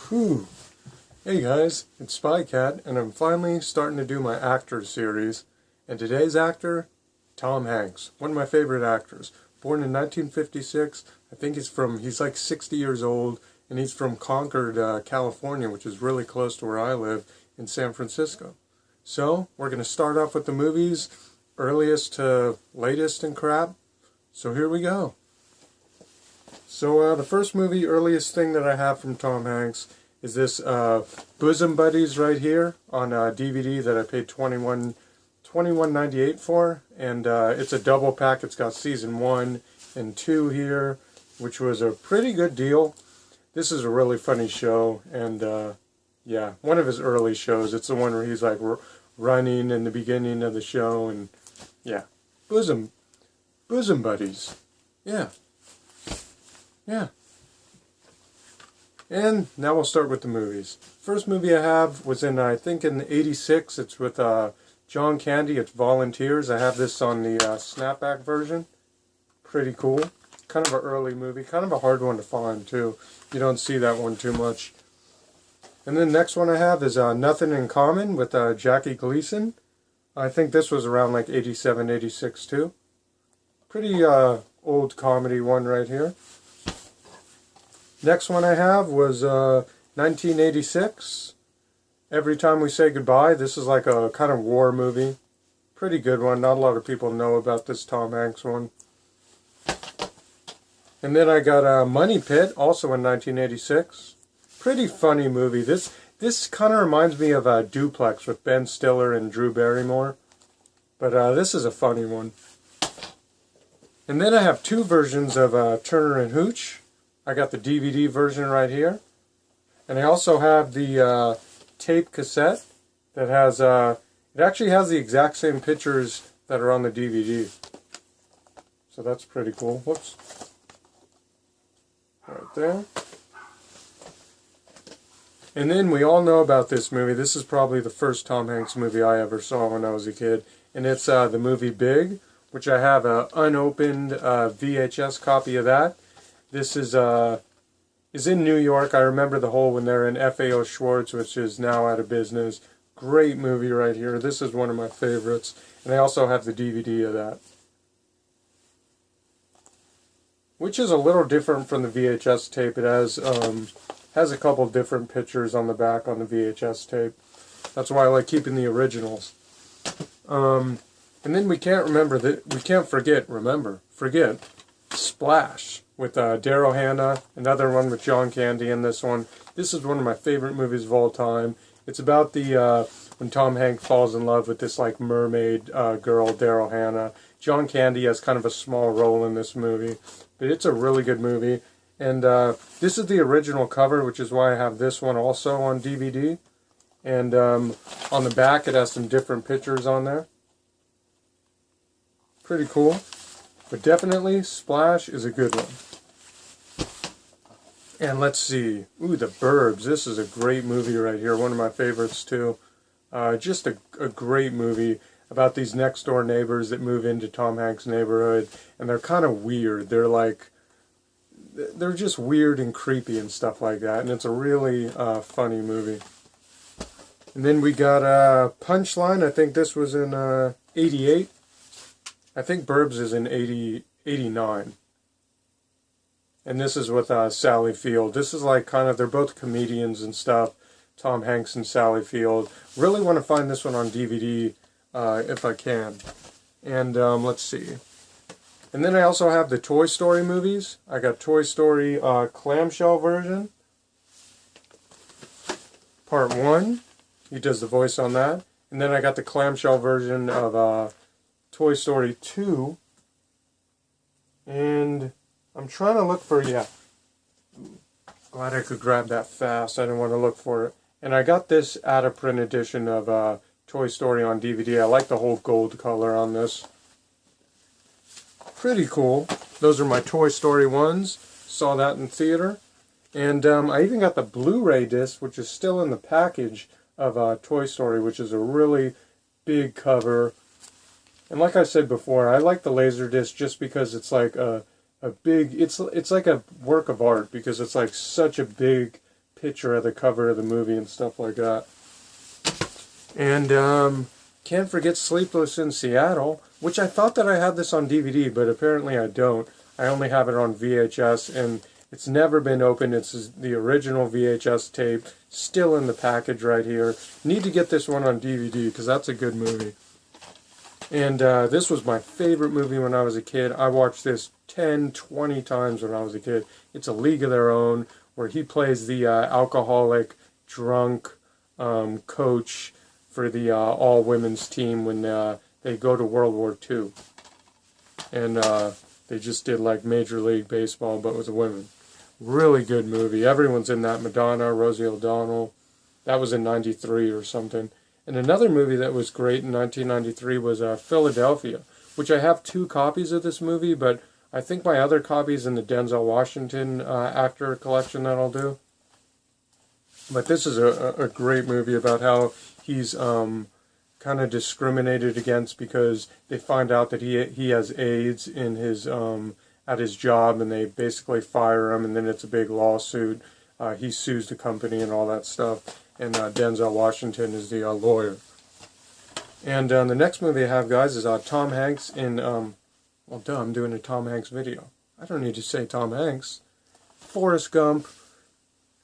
Whew. Hey guys, it's SpyCat, and I'm finally starting to do my actor series. And today's actor, Tom Hanks, one of my favorite actors. Born in 1956, I think he's like 60 years old, and he's from Concord, California, which is really close to where I live in San Francisco. So, we're going to start off with the movies, earliest to latest and crap. So here we go. So the first movie, earliest thing that I have from Tom Hanks is this Bosom Buddies right here on DVD that I paid $21.98 for, and it's a double pack. It's got season 1 and 2 here, which was a pretty good deal. This is a really funny show, and yeah, one of his early shows. It's the one where he's like running in the beginning of the show, and yeah, Bosom Buddies, yeah. And now we'll start with the movies. First movie I have was I think in '86. It's with John Candy. It's Volunteers. I have this on the snapback version. Pretty cool. Kind of an early movie. Kind of a hard one to find too. You don't see that one too much. And then the next one I have is Nothing in Common with Jackie Gleason. I think this was around like '87, '86 too. Pretty old comedy one right here. Next one I have was 1986, Every Time We Say Goodbye. This is like a kind of war movie. Pretty good one. Not a lot of people know about this Tom Hanks one. And then I got Money Pit, also in 1986. Pretty funny movie. This kind of reminds me of Duplex with Ben Stiller and Drew Barrymore. But this is a funny one. And then I have two versions of Turner and Hooch. I got the DVD version right here. And I also have the tape cassette that has, it actually has the exact same pictures that are on the DVD. So that's pretty cool. Whoops. Right there. And then we all know about this movie. This is probably the first Tom Hanks movie I ever saw when I was a kid. And it's the movie Big, which I have an unopened VHS copy of that. This is in New York. I remember the whole when they're in FAO Schwartz, which is now out of business. Great movie right here. This is one of my favorites. And I also have the DVD of that, which is a little different from the VHS tape. It has a couple different pictures on the back on the VHS tape. That's why I like keeping the originals. And then we can't forget Splash with Daryl Hannah, another one with John Candy in this one. This is one of my favorite movies of all time. It's about the when Tom Hanks falls in love with this like mermaid girl, Daryl Hannah. John Candy has kind of a small role in this movie, but it's a really good movie. And this is the original cover, which is why I have this one also on DVD. And on the back, it has some different pictures on there. Pretty cool. But definitely, Splash is a good one. And let's see. Ooh, The Burbs. This is a great movie right here. One of my favorites, too. Just a great movie about these next-door neighbors that move into Tom Hanks' neighborhood. And they're kind of weird. They're just weird and creepy and stuff like that. And it's a really funny movie. And then we got Punchline. I think this was in '88. I think Burbs is in '89. And this is with Sally Field. This is like kind of, they're both comedians and stuff. Tom Hanks and Sally Field. Really want to find this one on DVD if I can. And let's see. And then I also have the Toy Story movies. I got Toy Story clamshell version. Part 1. He does the voice on that. And then I got the clamshell version of Toy Story 2, and I'm trying to look for, glad I could grab that fast. I didn't want to look for it. And I got this out-of-print edition of Toy Story on DVD. I like the whole gold color on this. Pretty cool. Those are my Toy Story ones. Saw that in theater. And I even got the Blu-ray disc, which is still in the package of Toy Story, which is a really big cover. And like I said before, I like the Laserdisc just because it's like a big, it's like a work of art because it's like such a big picture of the cover of the movie and stuff like that. And can't forget Sleepless in Seattle, which I thought that I had this on DVD, but apparently I don't. I only have it on VHS, and it's never been opened. It's the original VHS tape, still in the package right here. Need to get this one on DVD, because that's a good movie. And this was my favorite movie when I was a kid. I watched this 10, 20 times when I was a kid. It's A League of Their Own, where he plays the alcoholic, drunk coach for the all-women's team when they go to World War II. And they just did like Major League Baseball, but with the women. Really good movie. Everyone's in that. Madonna, Rosie O'Donnell. That was in 93 or something. And another movie that was great in 1993 was Philadelphia, which I have 2 copies of this movie, but I think my other copy's in the Denzel Washington actor collection that I'll do. But this is a great movie about how he's kind of discriminated against because they find out that he has AIDS in his at his job, and they basically fire him, and then it's a big lawsuit. He sues the company and all that stuff. And Denzel Washington is the lawyer. And the next movie I have, guys, is Tom Hanks in, well, duh, I'm doing a Tom Hanks video. I don't need to say Tom Hanks. Forrest Gump.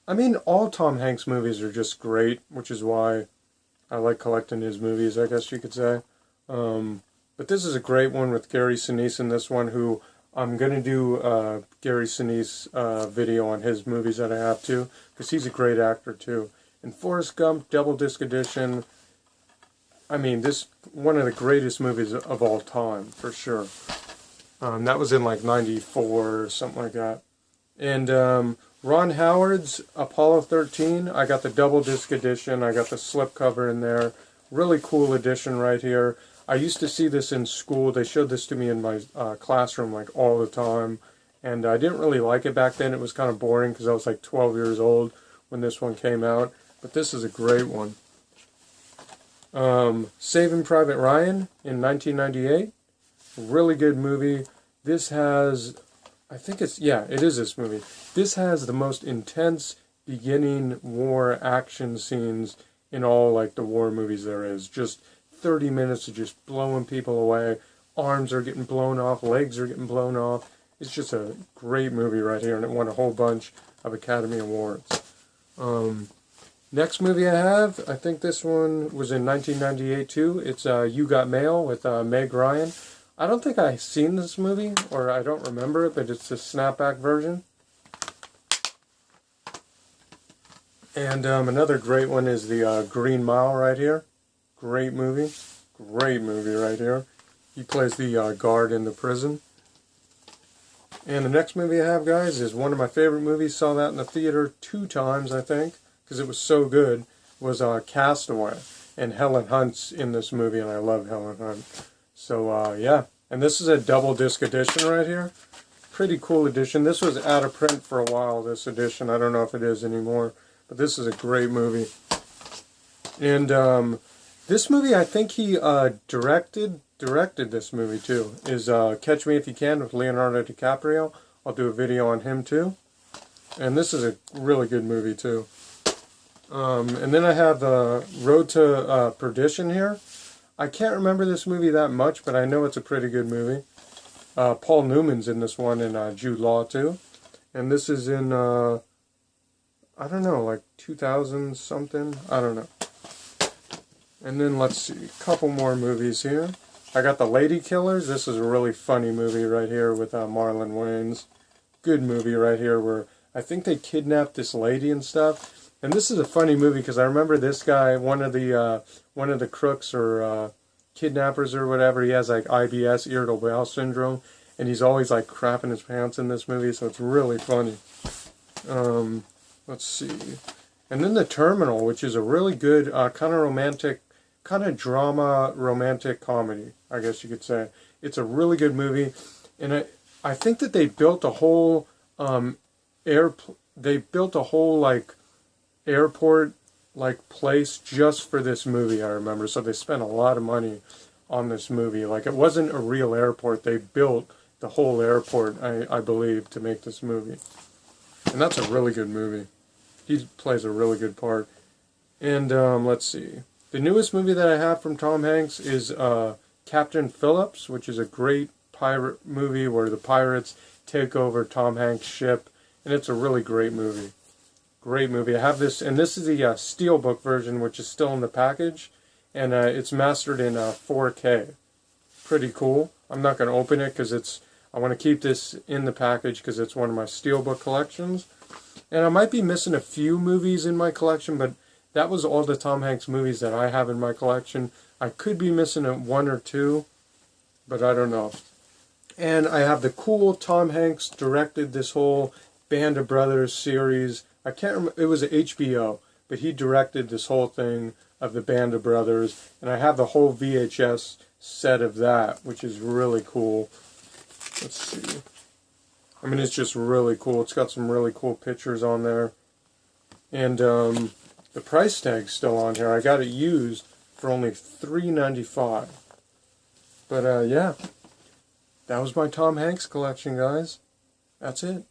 I mean, all Tom Hanks movies are just great, which is why I like collecting his movies, I guess you could say. But this is a great one with Gary Sinise in this one, who I'm going to do Gary Sinise video on his movies that I have too, because he's a great actor too. And Forrest Gump, double disc edition. I mean, this one of the greatest movies of all time, for sure. That was in like 94 or something like that. And Ron Howard's Apollo 13, I got the double disc edition. I got the slipcover in there. Really cool edition right here. I used to see this in school. They showed this to me in my classroom like all the time. And I didn't really like it back then. It was kind of boring because I was like 12 years old when this one came out. But this is a great one. Saving Private Ryan in 1998. Really good movie. This has, I think it's, yeah, it is this movie. This has the most intense beginning war action scenes in all like the war movies there is. Just 30 minutes of just blowing people away. Arms are getting blown off. Legs are getting blown off. It's just a great movie right here, and it won a whole bunch of Academy Awards. Next movie I have, I think this one was in 1998 too. It's You Got Mail with Meg Ryan. I don't think I've seen this movie, or I don't remember it, but it's the snapback version. And another great one is the Green Mile right here. Great movie. Great movie right here. He plays the guard in the prison. And the next movie I have, guys, is one of my favorite movies. Saw that in the theater 2 times, I think, because it was so good, was Castaway. And Helen Hunt's in this movie, and I love Helen Hunt. So, yeah. And this is a double disc edition right here. Pretty cool edition. This was out of print for a while, this edition. I don't know if it is anymore. But this is a great movie. And this movie, I think he directed this movie too, is Catch Me If You Can with Leonardo DiCaprio. I'll do a video on him too. And this is a really good movie too. And then I have Road to Perdition here. I can't remember this movie that much, but I know it's a pretty good movie. Paul Newman's in this one, and Jude Law too. And this is in, I don't know, like 2000 something? I don't know. And then let's see, a couple more movies here. I got The Lady Killers. This is a really funny movie right here with Marlon Wayans. Good movie right here where I think they kidnapped this lady and stuff. And this is a funny movie because I remember this guy, one of the crooks or kidnappers or whatever. He has like IBS, irritable bowel syndrome, and he's always like crapping his pants in this movie. So it's really funny. Let's see, and then The Terminal, which is a really good kind of romantic, kind of drama, romantic comedy, I guess you could say. It's a really good movie, and I think that they built a whole like airport like place just for this movie. I remember, so they spent a lot of money on this movie. Like it wasn't a real airport; they built the whole airport, I believe, to make this movie, and that's a really good movie. He plays a really good part. And let's see. The newest movie that I have from Tom Hanks is Captain Phillips, which is a great pirate movie where the pirates take over Tom Hanks' ship. And it's a really great movie. Great movie. I have this, and this is the Steelbook version, which is still in the package. And it's mastered in 4K. Pretty cool. I'm not going to open it because I want to keep this in the package because it's one of my Steelbook collections. And I might be missing a few movies in my collection, but that was all the Tom Hanks movies that I have in my collection. I could be missing one or two, but I don't know. And I have the cool Tom Hanks directed this whole Band of Brothers series. I can't remember, it was HBO, but he directed this whole thing of the Band of Brothers, and I have the whole VHS set of that, which is really cool. Let's see. I mean, it's just really cool. It's got some really cool pictures on there. And the price tag's still on here. I got it used for only $3.95. But yeah, that was my Tom Hanks collection, guys. That's it.